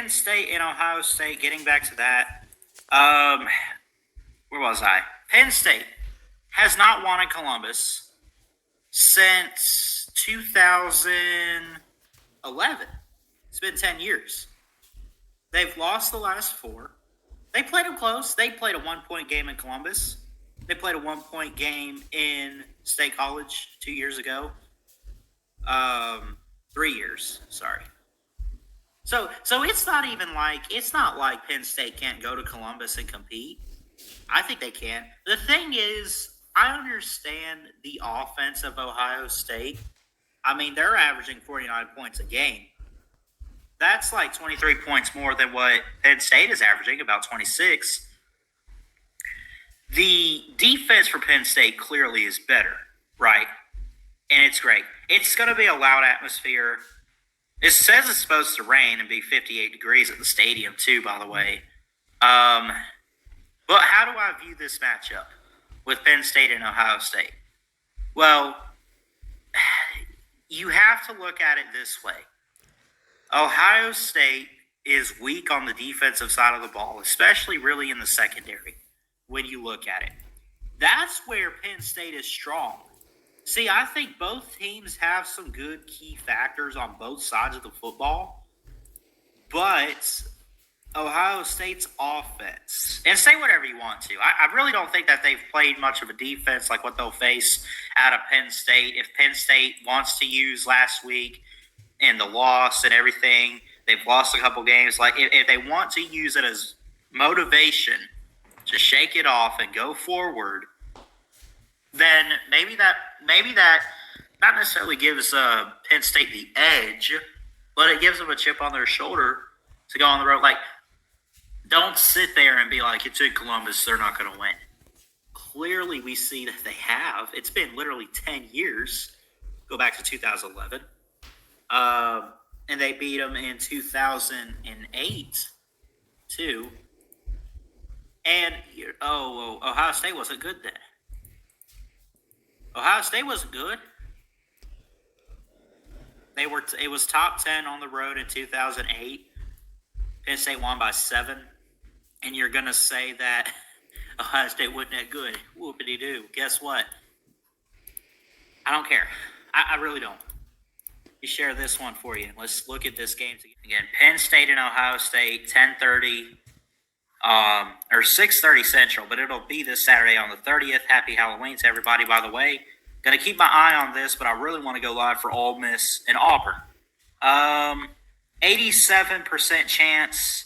Penn State and Ohio State, getting back to that, um, where was I? Penn State has not won in Columbus since 2011. It's been 10 years. They've lost the last four. They played them close. They played a 1-point game in Columbus. They played a 1-point game in State College 2 years ago. 3 years, sorry. So it's not like Penn State can't go to Columbus and compete. I think they can. The thing is, I understand the offense of Ohio State. I mean, they're averaging 49 points a game. That's like 23 points more than what Penn State is averaging, about 26. The defense for Penn State clearly is better, right? And it's great. It's going to be a loud atmosphere. It says it's supposed to rain and be 58 degrees at the stadium, too, by the way. But how do I view this matchup with Penn State and Ohio State? Well, you have to look at it this way. Ohio State is weak on the defensive side of the ball, especially really in the secondary when you look at it. That's where Penn State is strong. See, I think both teams have some good key factors on both sides of the football, but Ohio State's offense, and say whatever you want to, I really don't think that they've played much of a defense like what they'll face out of Penn State. If Penn State wants to use last week and the loss and everything, they've lost a couple games. Like if they want to use it as motivation to shake it off and go forward, then maybe that not necessarily gives Penn State the edge, but it gives them a chip on their shoulder to go on the road. Like, don't sit there and be like, it's in Columbus, they're not going to win. Clearly, we see that they have. It's been literally 10 years. Go back to 2011. And they beat them in 2008, too. And, Ohio State wasn't good then. Ohio State wasn't good. It was top 10 on the road in 2008. Penn State won by 7. And you're going to say that Ohio State wasn't that good. Whoopity-doo. Guess what? I don't care. I really don't. You share this one for you. Let's look at this game again. Penn State and Ohio State, 10:30 or 6:30 Central, but it'll be this Saturday on the 30th. Happy Halloween to everybody, by the way. Going to keep my eye on this, but I really want to go live for Ole Miss and Auburn. 87% chance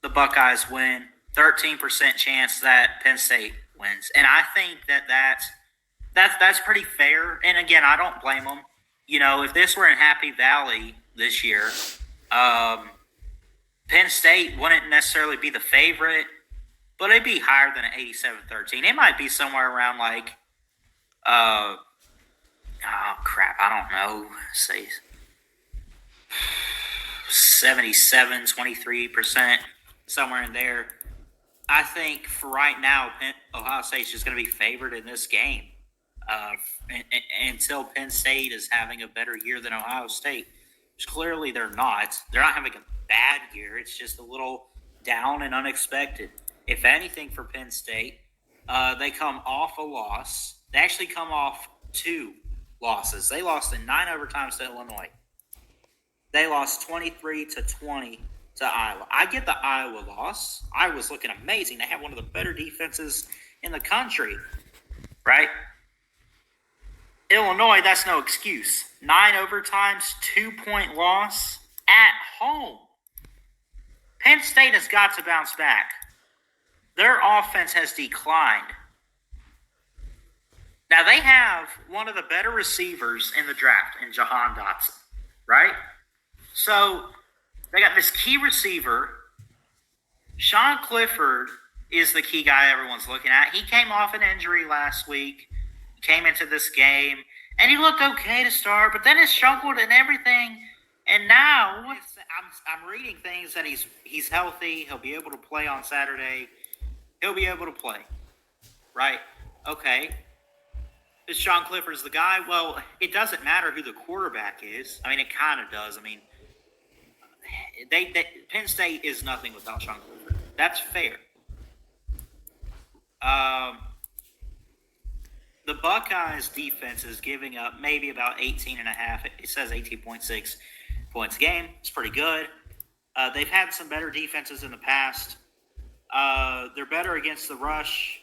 the Buckeyes win, 13% chance that Penn State wins. And I think that's pretty fair. And again, I don't blame them. You know, if this were in Happy Valley this year, Penn State wouldn't necessarily be the favorite, but it'd be higher than an 87-13. It might be somewhere around like, I don't know, say 77-23%, somewhere in there. I think for right now, Ohio State's just going to be favored in this game until Penn State is having a better year than Ohio State, which clearly they're not. They're not having a bad year. It's just a little down and unexpected. If anything, for Penn State, they come off a loss. They actually come off 2 losses. They lost in 9 overtimes to Illinois. They lost 23-20 to Iowa. I get the Iowa loss. Iowa's looking amazing. They have one of the better defenses in the country, right? Illinois, that's no excuse. 9 overtimes, 2-point loss at home. Penn State has got to bounce back. Their offense has declined. Now, they have one of the better receivers in the draft in Jahan Dotson, right? So, they got this key receiver. Sean Clifford is the key guy everyone's looking at. He came off an injury last week. He came into this game, and he looked okay to start, but then it struggled and everything. And now, I'm reading things that he's healthy. He'll be able to play on Saturday. He'll be able to play, right? Okay. Is Sean Clifford's the guy? Well, it doesn't matter who the quarterback is. I mean, it kind of does. I mean, Penn State is nothing without Sean Clifford. That's fair. The Buckeyes defense is giving up maybe about 18 and a half. It says 18.6 points a game. It's pretty good. They've had some better defenses in the past. They're better against the rush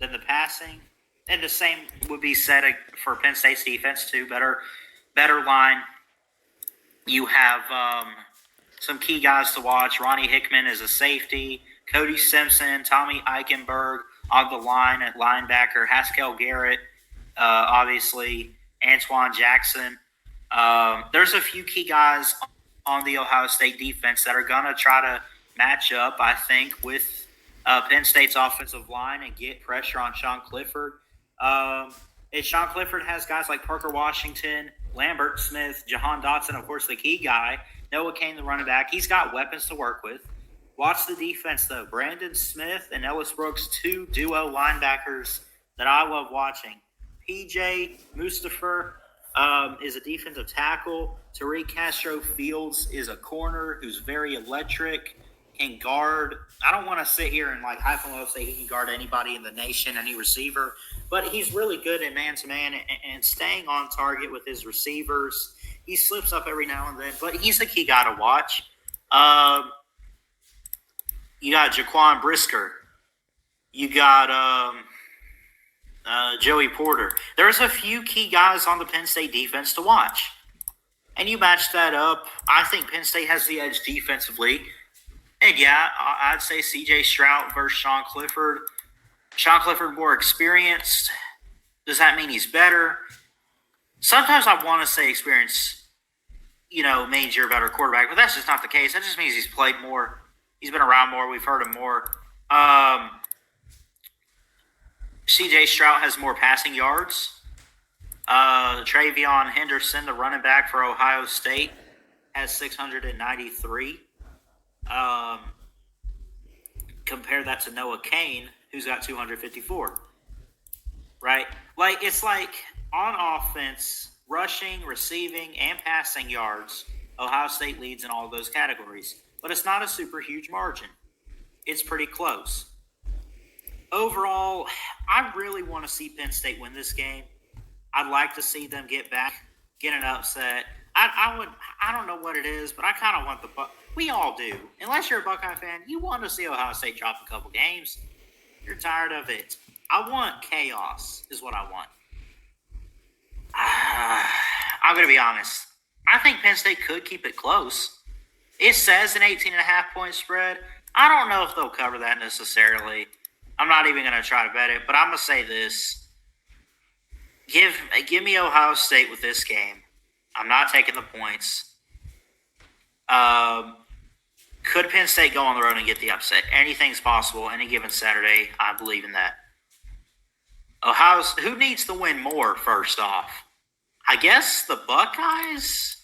than the passing. And the same would be said for Penn State's defense too. Better line. You have some key guys to watch. Ronnie Hickman is a safety. Cody Simpson, Tommy Eichenberg on the line at linebacker. Haskell Garrett, obviously. Antoine Jackson. There's a few key guys on the Ohio State defense that are going to try to match up, I think, with Penn State's offensive line and get pressure on Sean Clifford. Sean Clifford has guys like Parker Washington, Lambert Smith, Jahan Dotson, of course, the key guy. Noah Kane, the running back. He's got weapons to work with. Watch the defense, though. Brandon Smith and Ellis Brooks, two duo linebackers that I love watching. PJ Mustapher is a defensive tackle. Tariq Castro Fields is a corner who's very electric, can guard. I don't want to sit here and hype him up, say he can guard anybody in the nation, any receiver, but he's really good in man-to-man and staying on target with his receivers. He slips up every now and then, but he's a key guy to watch. You got Jaquan Brisker. You got Joey Porter. There's a few key guys on the Penn State defense to watch. And you match that up. I think Penn State has the edge defensively. And yeah, I'd say C.J. Stroud versus Sean Clifford. Sean Clifford more experienced. Does that mean he's better? Sometimes I want to say experience, means you're a better quarterback, but that's just not the case. That just means he's played more. He's been around more. We've heard him more. C.J. Stroud has more passing yards. Travion Henderson, the running back for Ohio State, has 693. Compare that to Noah Kane, who's got 254. Right? It's like on offense, rushing, receiving, and passing yards, Ohio State leads in all of those categories. But it's not a super huge margin. It's pretty close. Overall, I really want to see Penn State win this game. I'd like to see them get an upset. I don't know what it is, but I kind of want we all do. Unless you're a Buckeye fan, you want to see Ohio State drop a couple games. You're tired of it. I want chaos is what I want. I'm going to be honest. I think Penn State could keep it close. It says an 18.5-point spread. I don't know if they'll cover that necessarily. I'm not even going to try to bet it, but I'm going to say this. Give me Ohio State with this game. I'm not taking the points. Could Penn State go on the road and get the upset? Anything's possible any given Saturday. I believe in that. Who needs to win more, first off? I guess the Buckeyes?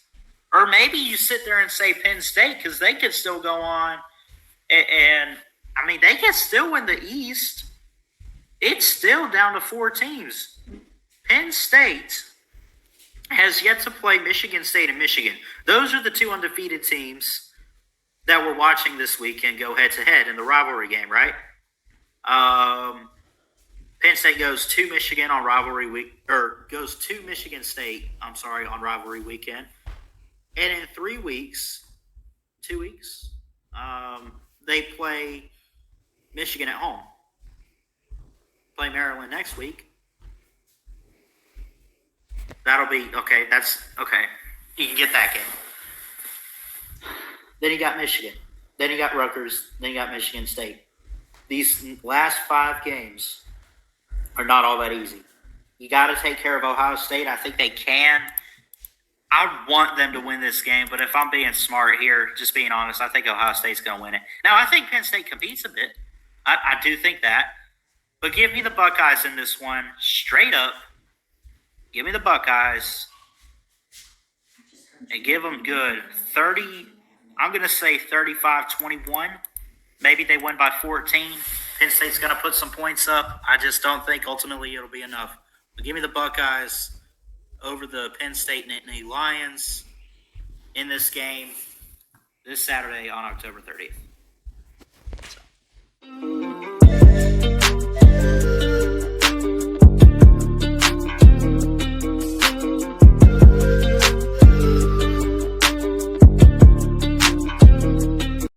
Or maybe you sit there and say Penn State because they could still go on. And they can still win the East. It's still down to 4 teams. Penn State has yet to play Michigan State and Michigan. Those are the 2 undefeated teams that we're watching this weekend go head-to-head in the rivalry game, right? Penn State goes to Michigan on rivalry week, or goes to Michigan State, on rivalry weekend. And in 2 weeks, they play Michigan at home. Play Maryland next week. That'll be, okay, that's, okay. You can get that game. Then you got Michigan. Then you got Rutgers. Then you got Michigan State. These last 5 games are not all that easy. You got to take care of Ohio State. I think they can. I want them to win this game, but if I'm being smart here, just being honest, I think Ohio State's going to win it. Now, I think Penn State competes a bit. I do think that. But give me the Buckeyes in this one, straight up. Give me the Buckeyes. And give them good. 30, I'm going to say 35-21. Maybe they win by 14. Penn State's going to put some points up. I just don't think ultimately it'll be enough. But give me the Buckeyes over the Penn State Nittany Lions in this game. this Saturday on October 30th.